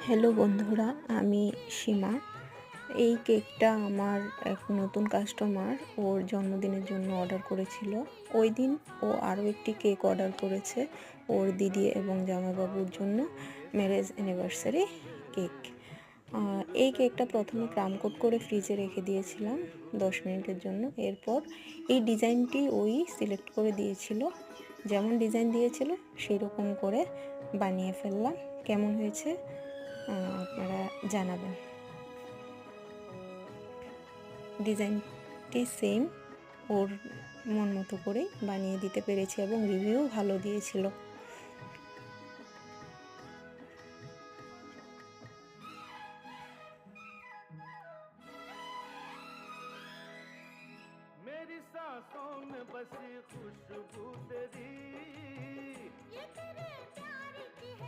Hello বন্ধুরা, আমি সীমা। এই কেকটা আমার এক নতুন কাস্টমার ওর জন্মদিনের জন্য অর্ডার করেছিল। ওই দিন ও আরও একটি কেক অর্ডার করেছে ওর দিদি এবং জামাইবাবুর জন্য, ম্যারেজ অ্যানিভার্সারি কেক। এই কেকটা প্রথমে ক্রাম কোট করে ফ্রিজে রেখে দিয়েছিলাম 10 মিনিটের জন্য। এরপর এই ডিজাইনটি ওই সিলেক্ট করে দিয়েছিল, যেমন ডিজাইন দিয়েছিল সেই রকম করে বানিয়ে ফেললাম। কেমন হয়েছে আপনারা জানাবেন। ডিজাইনটি সেম, ওর মন মতো করে বানিয়ে দিতে পেরেছি এবং রিভিউ ভালো দিয়েছিল। मेरी सांसों में बसी खुशबू तेरी, ये तेरे